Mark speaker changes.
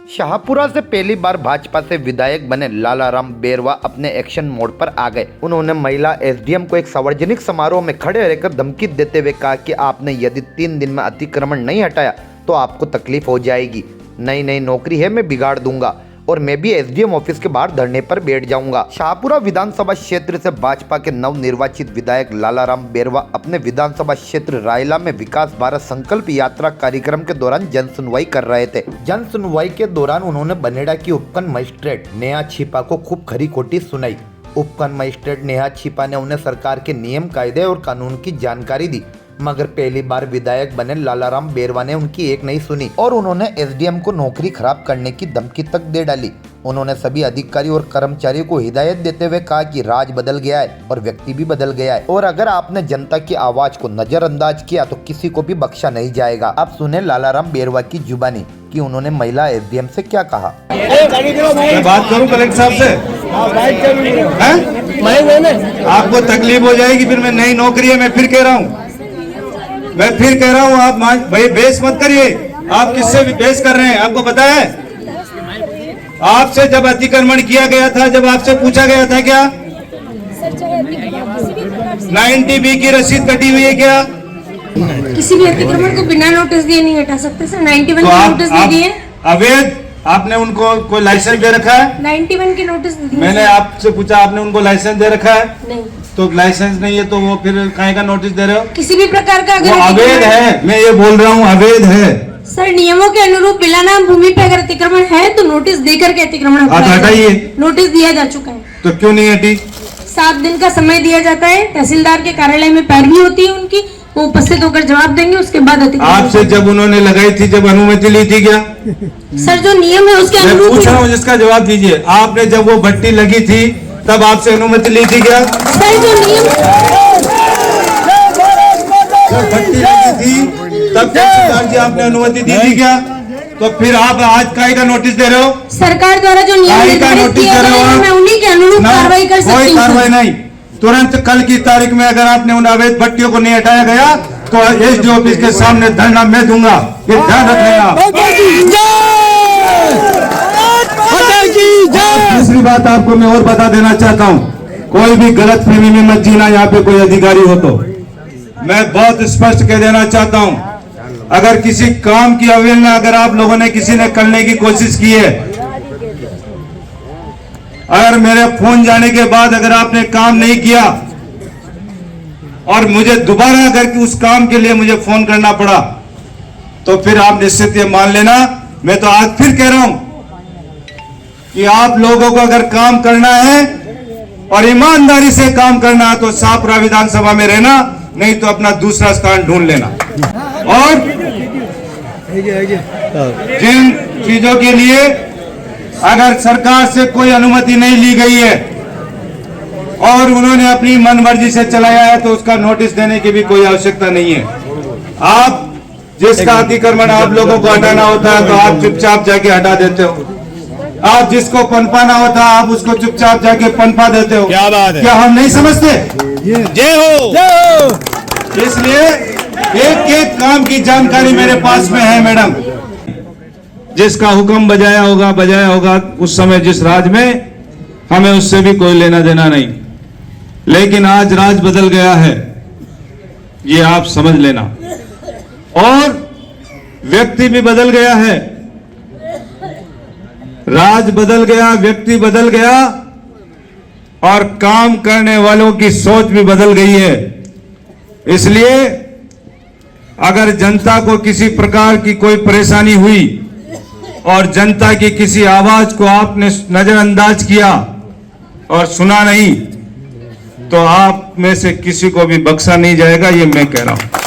Speaker 1: शाहपुरा से पहली बार भाजपा से विधायक बने लालाराम बेरवा अपने एक्शन मोड पर आ गए। उन्होंने महिला एसडीएम को एक सार्वजनिक समारोह में खड़े रहकर धमकी देते हुए कहा कि आपने यदि 3 दिन में अतिक्रमण नहीं हटाया तो आपको तकलीफ हो जाएगी। नई नौकरी है, मैं बिगाड़ दूंगा और मैं भी एसडीएम ऑफिस के बाहर धरने पर बैठ जाऊंगा। शाहपुरा विधानसभा क्षेत्र से भाजपा के नवनिर्वाचित विधायक लालाराम बेरवा अपने विधानसभा क्षेत्र रायला में विकास भारत संकल्प यात्रा कार्यक्रम के दौरान जन सुनवाई कर रहे थे। जन सुनवाई के दौरान उन्होंने बनेड़ा की उपखंड मजिस्ट्रेट नेहा छिपा को खूब खरी खोटी सुनाई। उपखंड मजिस्ट्रेट नेहा छिपा ने उन्हें सरकार के नियम कायदे और कानून की जानकारी दी, मगर पहली बार विधायक बने लालाराम बेरवा ने उनकी एक नहीं सुनी और उन्होंने एसडीएम को नौकरी खराब करने की धमकी तक दे डाली। उन्होंने सभी अधिकारी और कर्मचारियों को हिदायत देते हुए कहा कि राज बदल गया है और व्यक्ति भी बदल गया है और अगर आपने जनता की आवाज को नजरअंदाज किया तो किसी को भी बख्शा नहीं जाएगा। अब सुने लालाराम बेरवा की जुबानी कि उन्होंने महिला एसडीएम से क्या कहा।
Speaker 2: मैं बात करूं कलेक्टर साहब से? आपको तकलीफ हो जाएगी, फिर मैं नई नौकरी है, मैं फिर कह रहा हूँ आप भाई बेस मत करिए। आप किससे भी बेस कर रहे हैं? आपको पता है आपसे जब अतिक्रमण किया गया था, जब आपसे पूछा गया था क्या 90B की रसीद कटी हुई है क्या?
Speaker 3: किसी भी अतिक्रमण को बिना नोटिस दिए नहीं हटा सकते सर। 91 की नोटिस दे दिए।
Speaker 2: अवैध आपने उनको कोई लाइसेंस दे रखा है?
Speaker 3: 91 की नोटिस दे दी।
Speaker 2: मैंने आपसे पूछा, आपने उनको लाइसेंस दे रखा है?
Speaker 3: नहीं।
Speaker 2: तो लाइसेंस नहीं है तो वो फिर काहे का नोटिस दे रहे हो?
Speaker 3: किसी भी प्रकार का अगर
Speaker 2: अवैध है, मैं ये बोल रहा हूँ अवैध है
Speaker 3: सर। नियमों के अनुरूप बिना नाम भूमि पे अगर अतिक्रमण है तो नोटिस देकर के अतिक्रमण
Speaker 2: हटाइए।
Speaker 3: नोटिस दिया जा चुका है।
Speaker 2: तो क्यों नहीं हटी?
Speaker 3: 7 दिन का समय दिया जाता है। तहसीलदार के कार्यालय में पैरवी होती है उनकी, वो उपस्थित होकर जवाब देंगे, उसके बाद अतिक्रमण।
Speaker 2: आपसे जब उन्होंने लगाई थी, जब अनुमति ली थी क्या?
Speaker 3: सर जो नियम है उसके अनुरूप
Speaker 2: पूछ रहा हूँ, जिसका जवाब दीजिए। आपने जब वो भट्टी लगी थी तब आपसे अनुमति ली थी क्या?
Speaker 3: सर जो नियम
Speaker 2: जब भट्टी लगी थी तब तहसीलदार जी आपने अनुमति दी थी क्या? तो फिर आप आज काहे का नोटिस दे रहे हो?
Speaker 3: सरकार द्वारा जो नियम निर्धारित किया गया है मैं उन्हीं के अनुरूप कार्रवाई कर सकती हूँ।
Speaker 2: कोई कार्रवाई नहीं। तुरंत कल की तारीख में अगर आपने उन अवैध भट्टियों को नहीं हटाया गया तो एसडीओ ऑफिस के सामने धरना मैं दूंगा, ये ध्यान रखना। दूसरी बात आपको मैं और बता देना चाहता हूँ, कोई भी गलत फहमी में मत जीना। यहाँ पे कोई अधिकारी हो तो मैं बहुत स्पष्ट कह देना चाहता हूँ, अगर किसी काम की अवहेलना अगर आप लोगों ने किसी ने करने की कोशिश की है, अगर मेरे फोन जाने के बाद अगर आपने काम नहीं किया और मुझे दोबारा अगर उस काम के लिए मुझे फोन करना पड़ा तो फिर आप निश्चित ये मान लेना, मैं तो आज फिर कह रहा हूं कि आप लोगों को अगर काम करना है और ईमानदारी से काम करना है तो शाहपुरा विधानसभा में रहना, नहीं तो अपना दूसरा स्थान ढूंढ लेना। और जिन चीजों के लिए अगर सरकार से कोई अनुमति नहीं ली गई है और उन्होंने अपनी मनमर्जी से चलाया है तो उसका नोटिस देने की भी कोई आवश्यकता नहीं है। आप जिसका अतिक्रमण आप लोगों को हटाना होता है तो आप चुपचाप जाके हटा देते हो। आप जिसको पनपाना होता है आप उसको चुपचाप जाके पनपा देते हो। क्या बात है? क्या हम नहीं समझते? जय हो। इसलिए एक एक काम की जानकारी मेरे पास में है मैडम। जिसका हुक्म बजाया होगा उस समय जिस राज में, हमें उससे भी कोई लेना देना नहीं। लेकिन आज राज बदल गया है, ये आप समझ लेना, और व्यक्ति भी बदल गया है। राज बदल गया, व्यक्ति बदल गया और काम करने वालों की सोच भी बदल गई है। इसलिए अगर जनता को किसी प्रकार की कोई परेशानी हुई और जनता की किसी आवाज को आपने नजरअंदाज किया और सुना नहीं तो आप में से किसी को भी बख्शा नहीं जाएगा, ये मैं कह रहा हूं।